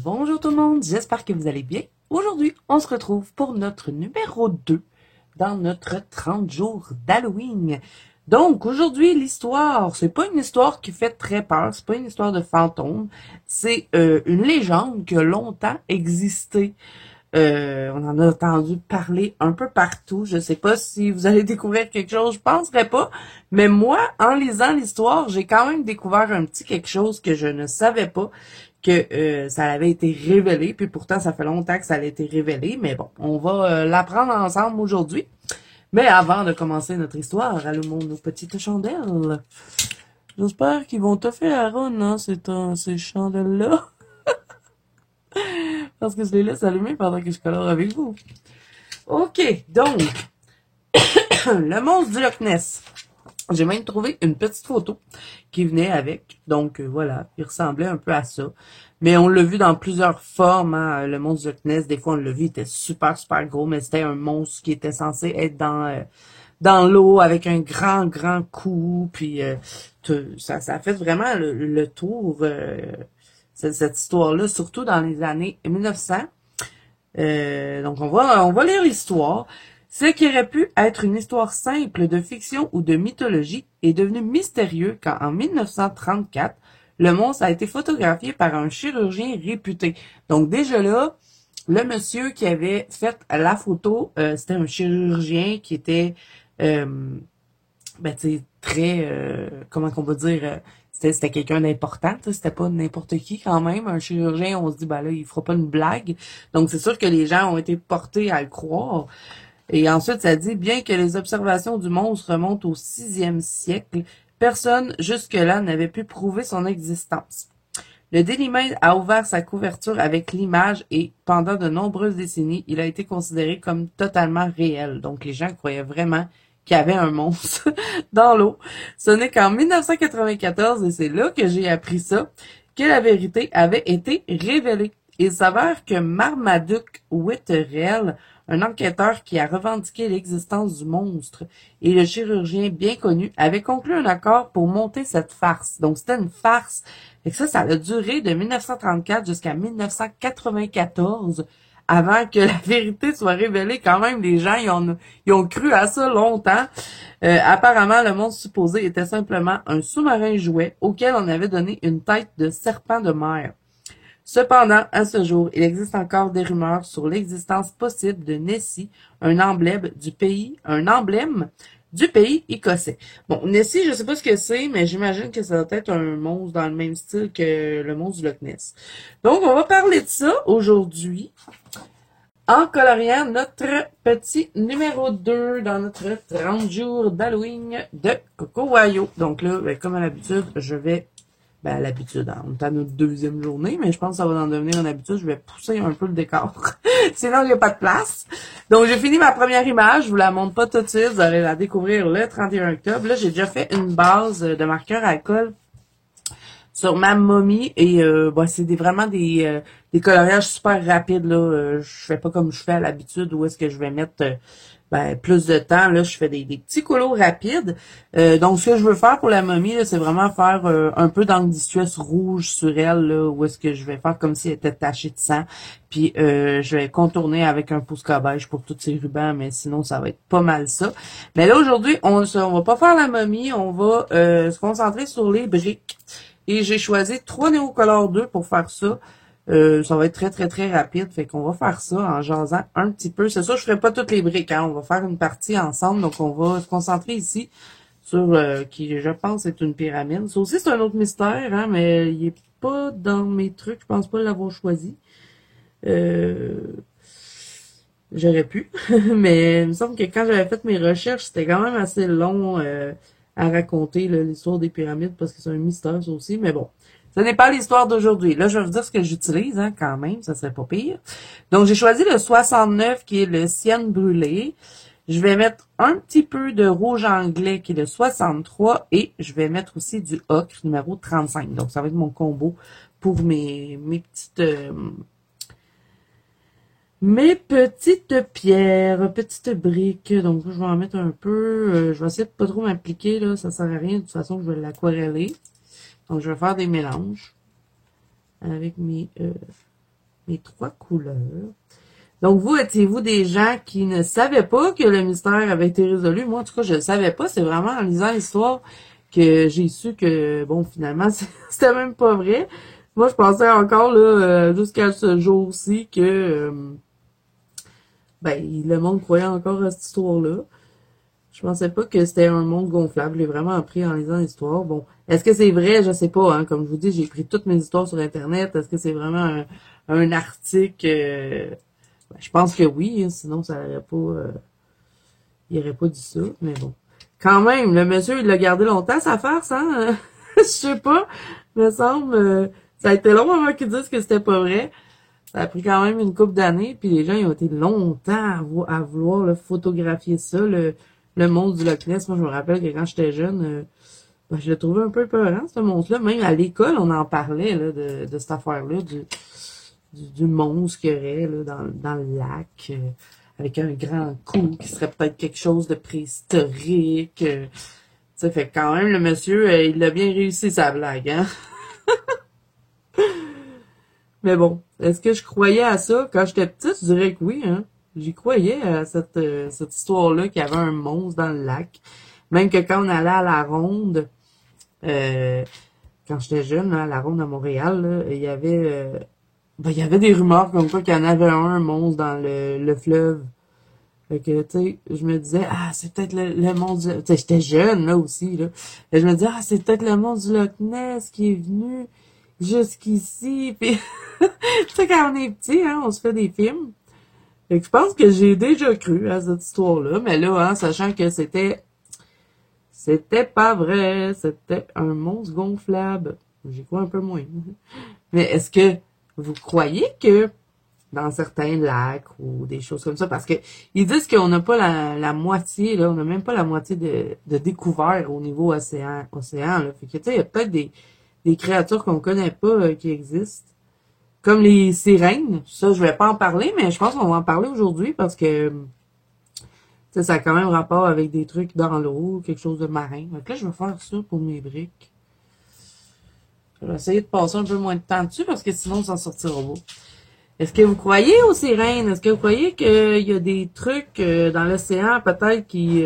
Bonjour tout le monde, j'espère que vous allez bien. Aujourd'hui, on se retrouve pour notre numéro 2 dans notre 30 jours d'Halloween. Donc, aujourd'hui, l'histoire, c'est pas une histoire qui fait très peur, c'est pas une histoire de fantôme, c'est une légende qui a longtemps existé. On en a entendu parler un peu partout. Je sais pas si vous allez découvrir quelque chose, je penserais pas. Mais moi, en lisant l'histoire, j'ai quand même découvert un petit quelque chose que je ne savais pas, que ça avait été révélé. Puis pourtant, ça fait longtemps que ça a été révélé. Mais bon, on va l'apprendre ensemble aujourd'hui. Mais avant de commencer notre histoire, allumons nos petites chandelles. J'espère qu'ils vont te faire Aaron, hein, ces chandelles-là. Parce que je les laisse allumer pendant que je colore avec vous. OK, donc, le monstre du Loch Ness. J'ai même trouvé une petite photo qui venait avec. Donc, voilà, il ressemblait un peu à ça. Mais on l'a vu dans plusieurs formes, hein, le monstre du Loch Ness. Des fois, on l'a vu, il était super, super gros, mais c'était un monstre qui était censé être dans l'eau avec un grand, grand cou. Puis, ça a fait vraiment le tour, cette histoire-là, surtout dans les années 1900. Donc, on va lire l'histoire. Ce qui aurait pu être une histoire simple de fiction ou de mythologie est devenu mystérieux quand, en 1934, le monstre a été photographié par un chirurgien réputé. Donc, déjà là, le monsieur qui avait fait la photo, c'était un chirurgien qui était, très, comment qu'on va dire, c'était quelqu'un d'important, c'était pas n'importe qui quand même. Un chirurgien, on se dit, ben là, il fera pas une blague. Donc, c'est sûr que les gens ont été portés à le croire. Et ensuite, ça dit, bien que les observations du monstre remontent au 6e siècle, personne jusque-là n'avait pu prouver son existence. Le Daily Mail a ouvert sa couverture avec l'image et, pendant de nombreuses décennies, il a été considéré comme totalement réel. Donc, les gens croyaient vraiment qu'il y avait un monstre dans l'eau. Ce n'est qu'en 1994, et c'est là que j'ai appris ça, que la vérité avait été révélée. Il s'avère que Marmaduke Whitterell, un enquêteur qui a revendiqué l'existence du monstre, et le chirurgien bien connu avaient conclu un accord pour monter cette farce. Donc, c'était une farce. Et ça a duré de 1934 jusqu'à 1994 avant que la vérité soit révélée. Quand même, les gens, ils ont cru à ça longtemps. Apparemment, le monstre supposé était simplement un sous-marin jouet auquel on avait donné une tête de serpent de mer. Cependant, à ce jour, il existe encore des rumeurs sur l'existence possible de Nessie, un emblème du pays écossais. Bon, Nessie, je sais pas ce que c'est, mais j'imagine que ça doit être un monstre dans le même style que le monstre du Loch Ness. Donc, on va parler de ça aujourd'hui en coloriant notre petit numéro 2 dans notre 30 jours d'Halloween de Coco Wayo. Donc là, comme à l'habitude, je vais à l'habitude, hein, on est à notre 2e journée, mais je pense que ça va en devenir une habitude. Je vais pousser un peu le décor. Sinon, il n'y a pas de place. Donc, j'ai fini ma première image. Je vous la montre pas tout de suite. Vous allez la découvrir le 31 octobre. Là, j'ai déjà fait une base de marqueur à alcool sur ma momie et c'est vraiment des coloriages super rapides là. Je fais pas comme je fais à l'habitude où est-ce que je vais mettre plus de temps. Là, je fais des petits colos rapides. Donc, ce que je veux faire pour la momie, là, c'est vraiment faire un peu d'encre d'Istress rouge sur elle, là, où est-ce que je vais faire comme si elle était tachée de sang. Puis, je vais contourner avec un Posca beige pour tous ces rubans, mais sinon, ça va être pas mal ça. Mais là, aujourd'hui, on va pas faire la momie, on va se concentrer sur les briques. Et j'ai choisi 3 Neocolor 2 pour faire ça. Ça va être très, très, très rapide. Fait qu'on va faire ça en jasant un petit peu. C'est sûr, je ferai pas toutes les briques, hein. On va faire une partie ensemble. Donc, on va se concentrer ici sur qui, je pense, est une pyramide. Ça aussi, c'est un autre mystère, hein, mais il est pas dans mes trucs. Je pense pas l'avoir choisi. J'aurais pu. Mais il me semble que quand j'avais fait mes recherches, c'était quand même assez long à raconter l'histoire des pyramides parce que c'est un mystère ça aussi, mais bon. Ce n'est pas l'histoire d'aujourd'hui. Là, je vais vous dire ce que j'utilise, hein, quand même, ça serait pas pire. Donc, j'ai choisi le 69 qui est le Sienne brûlé. Je vais mettre un petit peu de rouge anglais qui est le 63 et je vais mettre aussi du ocre numéro 35. Donc, ça va être mon combo pour mes Mes petites pierres, petites briques. Donc, je vais en mettre un peu. Je vais essayer de pas trop m'appliquer, là. Ça sert à rien. De toute façon, je vais l'aquareller. Donc, je vais faire des mélanges avec mes trois couleurs. Donc, vous, étiez-vous des gens qui ne savaient pas que le mystère avait été résolu? Moi, en tout cas, je ne le savais pas. C'est vraiment en lisant l'histoire que j'ai su que, bon, finalement, c'était même pas vrai. Moi, je pensais encore, là, jusqu'à ce jour-ci que, ben, le monde croyait encore à cette histoire-là. Je pensais pas que c'était un monde gonflable. J'ai vraiment appris en lisant l'histoire. Bon, est-ce que c'est vrai? Je sais pas, hein. Comme je vous dis, j'ai pris toutes mes histoires sur Internet. Est-ce que c'est vraiment un article? Ben, je pense que oui, hein, sinon ça aurait pas, il aurait pas dit ça. Mais bon, quand même, le monsieur il l'a gardé longtemps sa farce, hein. Je sais pas, me semble. Ça a été long avant qu'ils disent que c'était pas vrai. Ça a pris quand même une couple d'années, puis les gens ils ont été longtemps à vouloir là, photographier ça, le monstre du Loch Ness. Moi, je me rappelle que quand j'étais jeune, ben, je le trouvais un peu peurant, ce monstre-là. Même à l'école, on en parlait là, de cette affaire-là, du monstre qu'il y aurait là, dans le lac, avec un grand cou qui serait peut-être quelque chose de préhistorique. Ça fait que quand même, le monsieur, il a bien réussi sa blague, hein? Mais bon, est-ce que je croyais à ça? Quand j'étais petite, je dirais que oui, hein. J'y croyais à cette histoire-là qu'il y avait un monstre dans le lac. Même que quand on allait à la ronde, euh, quand j'étais jeune, là, à la ronde à Montréal, là, il y avait des rumeurs comme quoi qu'il y en avait un monstre dans le fleuve. Fait que, tu sais, je me disais, ah, c'est peut-être le monstre tu sais, j'étais jeune, là, aussi, là. Et je me disais, ah, c'est peut-être le monstre du Loch Ness qui est venu jusqu'ici. Puis, tu sais, quand on est petit, hein, on se fait des films. Fait que je pense que j'ai déjà cru à cette histoire-là. Mais là, hein, sachant que c'était pas vrai. C'était un monstre gonflable. J'y crois un peu moins. Mais est-ce que vous croyez que dans certains lacs ou des choses comme ça, parce que ils disent qu'on n'a pas la moitié, là, on n'a même pas la moitié de découvert au niveau océan, là. Fait que, tu sais, il y a peut-être des créatures qu'on connaît pas qui existent. Comme les sirènes. Ça, je vais pas en parler, mais je pense qu'on va en parler aujourd'hui parce que ça a quand même rapport avec des trucs dans l'eau, quelque chose de marin. Donc là, je vais faire ça pour mes briques. Je vais essayer de passer un peu moins de temps dessus parce que sinon, ça sortira pas. Est-ce que vous croyez aux sirènes? Est-ce que vous croyez qu'il y a des trucs dans l'océan peut-être qui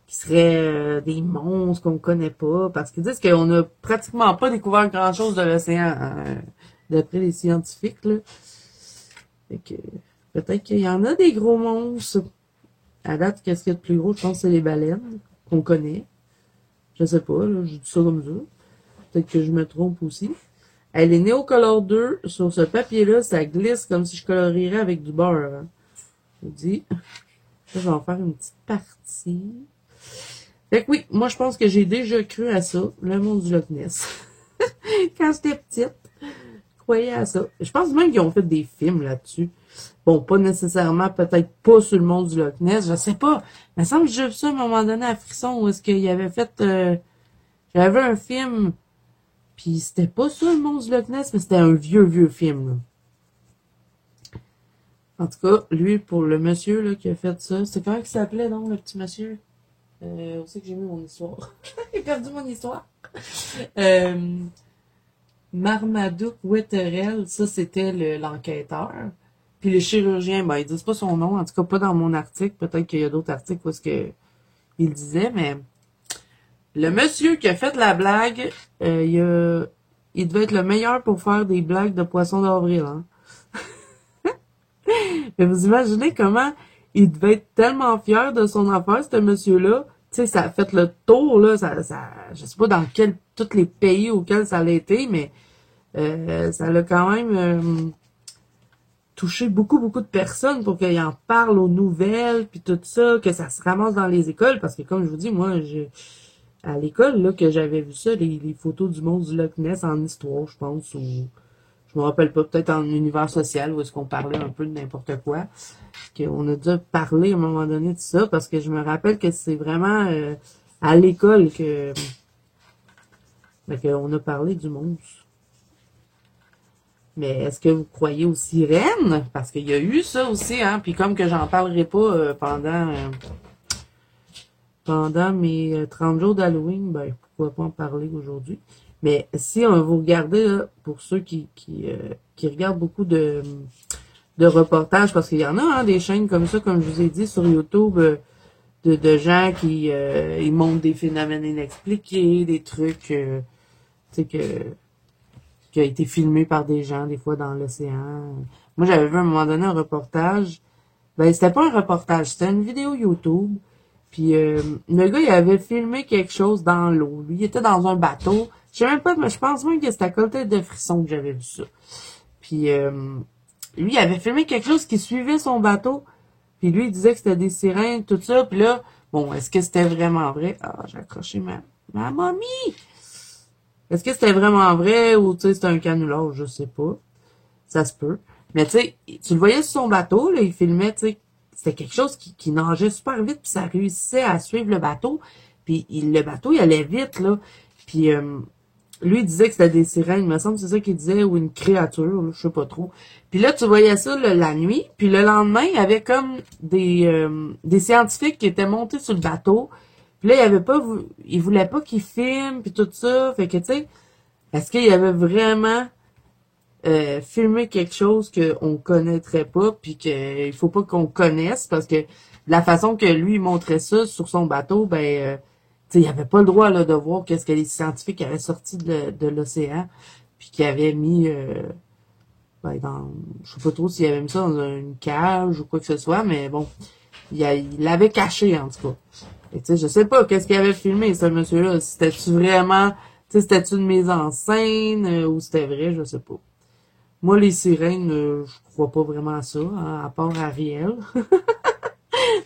seraient des monstres qu'on connaît pas? Parce qu'ils disent qu'on n'a pratiquement pas découvert grand-chose de l'océan, hein, d'après les scientifiques, là. Fait que peut-être qu'il y en a des gros monstres. À date, qu'est-ce qu'il y a de plus gros? Je pense que c'est les baleines qu'on connaît. Je sais pas, là, je dis ça comme ça. Peut-être que je me trompe aussi. Elle est Néocolor 2. Sur ce papier-là, ça glisse comme si je colorierais avec du beurre. Hein. Je vous dis. Là, je vais en faire une petite partie. Fait que oui, moi je pense que j'ai déjà cru à ça, le monstre du Loch Ness. Quand j'étais petite, je croyais à ça. Je pense même qu'ils ont fait des films là-dessus. Bon, pas nécessairement, peut-être pas sur le monstre du Loch Ness, je sais pas. Il me semble que j'ai vu ça à un moment donné à Frisson, où est-ce qu'il avait fait... j'avais un film, puis c'était pas ça le monstre du Loch Ness, mais c'était un vieux film, là. En tout cas, lui, pour le monsieur là, qui a fait ça, c'est comment il s'appelait, non, le petit monsieur? Où c'est que j'ai mis mon histoire? J'ai perdu mon histoire. Marmaduke Wetterell, ça c'était l'enquêteur. Puis le chirurgien, ben ils disent pas son nom, en tout cas pas dans mon article. Peut-être qu'il y a d'autres articles où ce que il disait, mais le monsieur qui a fait la blague, il devait être le meilleur pour faire des blagues de poisson d'avril. Hein? Mais vous imaginez comment il devait être tellement fier de son affaire, ce monsieur-là. Tu sais, ça a fait le tour, là. Je sais pas dans tous les pays auxquels ça a été, mais ça l'a quand même touché beaucoup de personnes pour qu'ils en parlent aux nouvelles, puis tout ça, que ça se ramasse dans les écoles. Parce que comme je vous dis, moi, à l'école, là, que j'avais vu ça, les photos du monstre du Loch Ness en histoire, je pense, ou je me rappelle pas, peut-être en univers social, où est-ce qu'on parlait un peu de n'importe quoi. Qu'on a dû parler à un moment donné de ça, parce que je me rappelle que c'est vraiment à l'école qu'on a parlé du monstre. Mais est-ce que vous croyez aux sirènes? Parce qu'il y a eu ça aussi, hein. Puis comme que j'en parlerai pas pendant mes 30 jours d'Halloween, ben pourquoi pas en parler aujourd'hui. Mais si on vous regardez, là, pour ceux qui regardent beaucoup de reportages, parce qu'il y en a hein, des chaînes comme ça, comme je vous ai dit, sur YouTube, de gens qui ils montrent des phénomènes inexpliqués, des trucs tu sais qui a été filmé par des gens, des fois dans l'océan. Moi, j'avais vu à un moment donné un reportage. Ben, c'était pas un reportage, c'était une vidéo YouTube. Puis le gars, il avait filmé quelque chose dans l'eau. Lui, il était dans un bateau. Je sais même pas, mais je pense même que c'était à côté de Frisson que j'avais vu ça. Puis lui, il avait filmé quelque chose qui suivait son bateau. Puis lui, il disait que c'était des sirènes, tout ça. Puis là, bon, est-ce que c'était vraiment vrai? Ah, j'ai accroché ma momie! Est-ce que c'était vraiment vrai ou tu sais c'était un canular? Je sais pas. Ça se peut. Mais tu sais, tu le voyais sur son bateau, là, il filmait, tu sais, c'était quelque chose qui nageait super vite, puis ça réussissait à suivre le bateau. Puis le bateau, il allait vite, là. Puis lui, il disait que c'était des sirènes, il me semble, c'est ça qu'il disait, ou une créature, là, je sais pas trop. Puis là, tu voyais ça là, la nuit, puis le lendemain, il y avait comme des scientifiques qui étaient montés sur le bateau. Puis là, il voulait pas qu'ils filment, puis tout ça. Fait que, tu sais, est-ce qu'il y avait vraiment filmé quelque chose qu'on connaîtrait pas, puis qu'il faut pas qu'on connaisse, parce que la façon que lui il montrait ça sur son bateau, ben, tu sais, il avait pas le droit là de voir qu'est-ce que les scientifiques avaient sorti de l'océan, puis qu'ils avaient mis, ben, je sais pas trop s'il avait mis ça dans une cage ou quoi que ce soit, mais bon, il l'avait caché en tout cas. Et tu sais, je sais pas qu'est-ce qu'il avait filmé ce monsieur-là. C'était-tu vraiment, tu sais, c'était-tu une mise en scène ou c'était vrai, je sais pas. Moi, les sirènes, je crois pas vraiment à ça, hein, à part Ariel.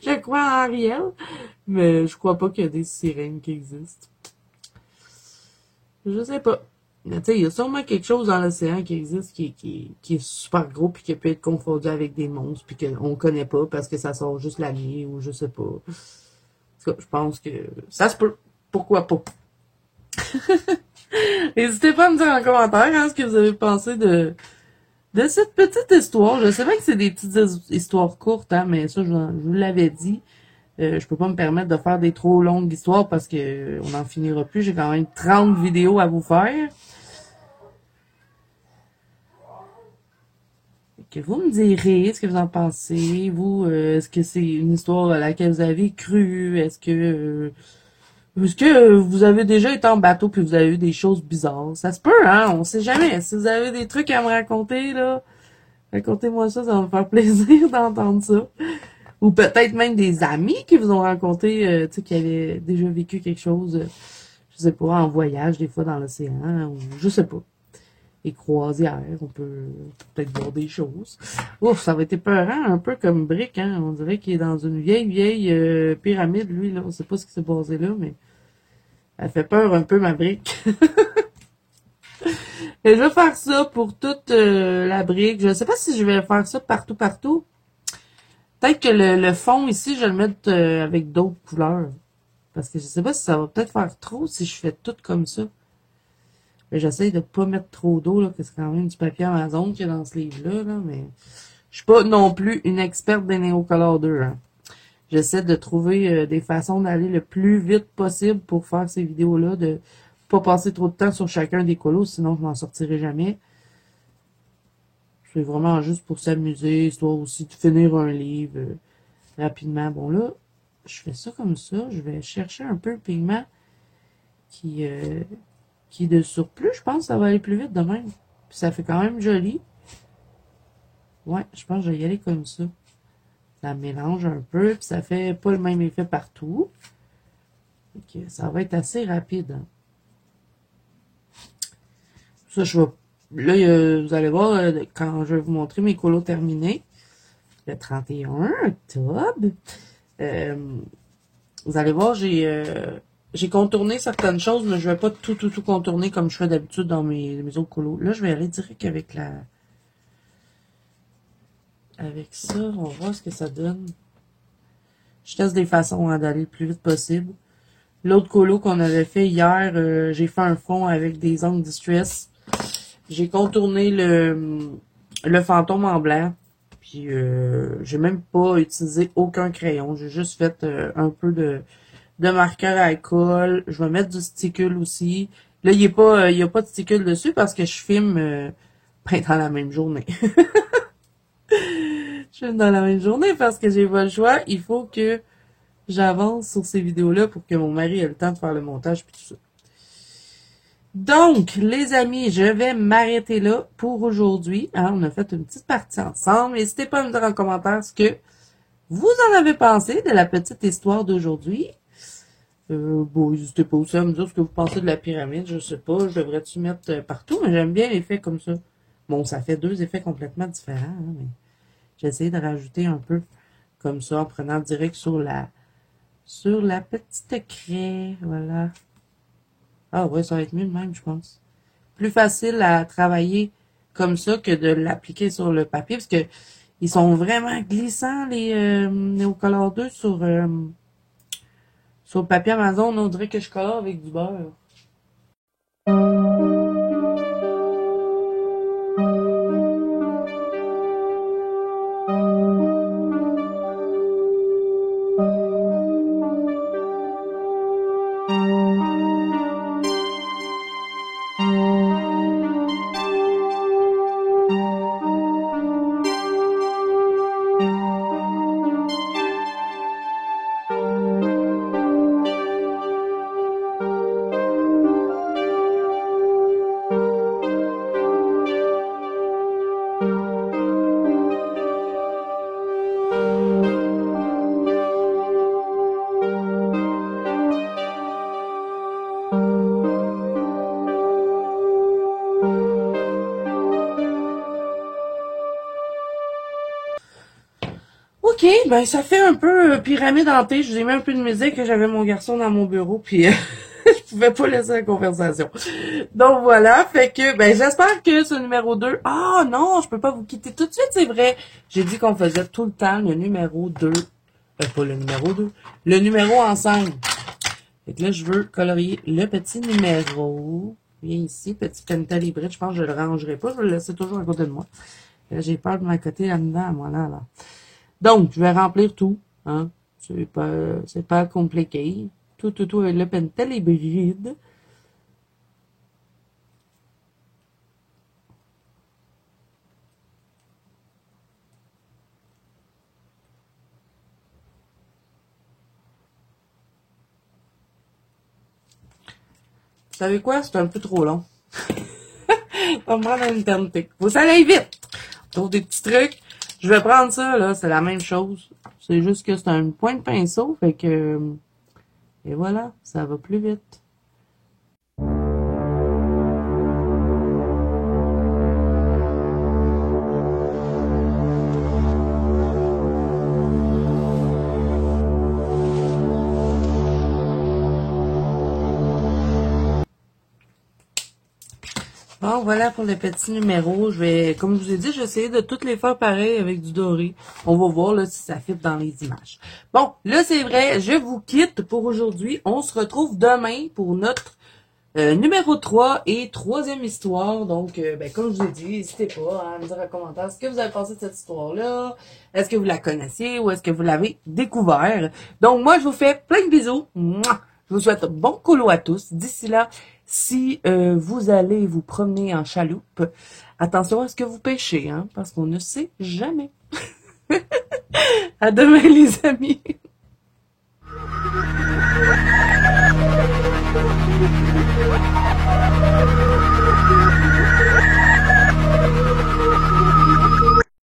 Je crois à Ariel, mais je crois pas qu'il y a des sirènes qui existent. Je sais pas. Mais tu sais, il y a sûrement quelque chose dans l'océan qui existe qui est super gros puis qui peut être confondu avec des monstres puis qu'on connaît pas parce que ça sort juste la nuit ou je sais pas. En tout cas, je pense que ça se peut. Pourquoi pas? N'hésitez pas à me dire en commentaire hein, ce que vous avez pensé de cette petite histoire. Je sais bien que c'est des petites histoires courtes, hein, mais ça, je vous l'avais dit. Je peux pas me permettre de faire des trop longues histoires parce que on n'en finira plus. J'ai quand même 30 vidéos à vous faire. Que vous me direz ce que vous en pensez. Vous, est-ce que c'est une histoire à laquelle vous avez cru? Est-ce que vous avez déjà été en bateau puis vous avez eu des choses bizarres? Ça se peut, hein? On sait jamais. Si vous avez des trucs à me raconter, là, racontez-moi ça, ça va me faire plaisir d'entendre ça. Ou peut-être même des amis qui vous ont raconté, tu sais, qui avaient déjà vécu quelque chose, je sais pas, en voyage, des fois dans l'océan, ou je sais pas. Les croisières, on peut peut-être voir des choses. Ouf, ça va être épeurant, un peu comme Brick, hein. On dirait qu'il est dans une vieille pyramide, lui, là. On sait pas ce qui s'est passé là, mais elle fait peur un peu, ma brique. Et je vais faire ça pour toute la brique. Je sais pas si je vais faire ça partout. Peut-être que le fond ici, je vais le mettre avec d'autres couleurs. Parce que je sais pas si ça va peut-être faire trop si je fais tout comme ça. Mais j'essaie de pas mettre trop d'eau, là, que c'est quand même du papier Amazon qu'il y a dans ce livre-là, là, mais je suis pas non plus une experte des Neocolor 2, hein. J'essaie de trouver des façons d'aller le plus vite possible pour faire ces vidéos-là, de pas passer trop de temps sur chacun des colos, sinon je m'en sortirai jamais. C'est vraiment juste pour s'amuser, histoire aussi de finir un livre rapidement. Bon là, je fais ça comme ça. Je vais chercher un peu le pigment qui est de surplus. Je pense que ça va aller plus vite de même. Puis ça fait quand même joli. Ouais, je pense que je vais y aller comme ça. Ça mélange un peu, puis ça fait pas le même effet partout. Ok, ça va être assez rapide. Hein. Ça, je vais... Là, vous allez voir, quand je vais vous montrer mes colos terminés, le 31 octobre, vous allez voir, j'ai contourné certaines choses, mais je vais pas tout contourner comme je fais d'habitude dans mes autres colos. Là, je vais aller direct avec avec ça, on va voir ce que ça donne. Je teste des façons hein, d'aller le plus vite possible. L'autre colo qu'on avait fait hier, j'ai fait un fond avec des ongles Distress. J'ai contourné le fantôme en blanc. Puis j'ai même pas utilisé aucun crayon. J'ai juste fait un peu de marqueur à alcool. Je vais mettre du sticule aussi. Là, il y a pas de sticule dessus parce que je filme dans la même journée. Je filme dans la même journée parce que j'ai pas le choix. Il faut que j'avance sur ces vidéos-là pour que mon mari ait le temps de faire le montage puis tout ça. Donc, les amis, je vais m'arrêter là pour aujourd'hui. Hein, on a fait une petite partie ensemble. N'hésitez pas à me dire en commentaire ce que vous en avez pensé de la petite histoire d'aujourd'hui. Bon, n'hésitez pas aussi à me dire ce que vous pensez de la pyramide. Je sais pas, je devrais-tu mettre partout, mais j'aime bien l'effet comme ça. Bon, ça fait deux effets complètement différents, hein, mais j'ai essayé de rajouter un peu comme ça en prenant direct sur la petite craie. Voilà. Ah ouais, ça va être mieux de même, je pense. Plus facile à travailler comme ça que de l'appliquer sur le papier, parce que ils sont vraiment glissants, les Néocolor 2 sur le papier Amazon. On dirait que je colore avec du beurre. Ok, ben ça fait un peu pyramide hantée. Je vous ai mis un peu de musique. J'avais mon garçon dans mon bureau, puis je pouvais pas laisser la conversation. Donc voilà, fait que ben j'espère que ce numéro 2. Ah non, je peux pas vous quitter tout de suite, c'est vrai. J'ai dit qu'on faisait tout le temps le numéro 2. Pas le numéro 2. Le numéro ensemble. Fait que là, je veux colorier le petit numéro. Viens ici, petit Pentel hybride. Je pense que je le rangerai pas. Je vais le laisser toujours à côté de moi. Là, j'ai peur de m'accoter là-dedans, moi, là. Donc, je vais remplir tout. Hein. C'est pas compliqué. Tout avec le Pentel hybride. Vous savez quoi? C'est un peu trop long. On va me prendre une éternité. Faut que ça aille vite. On trouve des petits trucs. Je vais prendre ça, là. C'est la même chose. C'est juste que c'est un point de pinceau. Fait que... Et voilà. Ça va plus vite. Bon, voilà pour le petit numéro. Je vais, comme je vous ai dit, je vais essayer de toutes les faire pareil avec du doré. On va voir là, si ça fit dans les images. Bon, là, c'est vrai, je vous quitte pour aujourd'hui. On se retrouve demain pour notre numéro 3 et troisième histoire. Donc, ben, comme je vous ai dit, n'hésitez pas à me dire en commentaire ce que vous avez pensé de cette histoire-là. Est-ce que vous la connaissiez ou est-ce que vous l'avez découvert? Donc, moi, je vous fais plein de bisous. Mouah! Je vous souhaite bon colo à tous. D'ici là, si vous allez vous promener en chaloupe, attention à ce que vous pêchez, hein, parce qu'on ne sait jamais. À demain, les amis.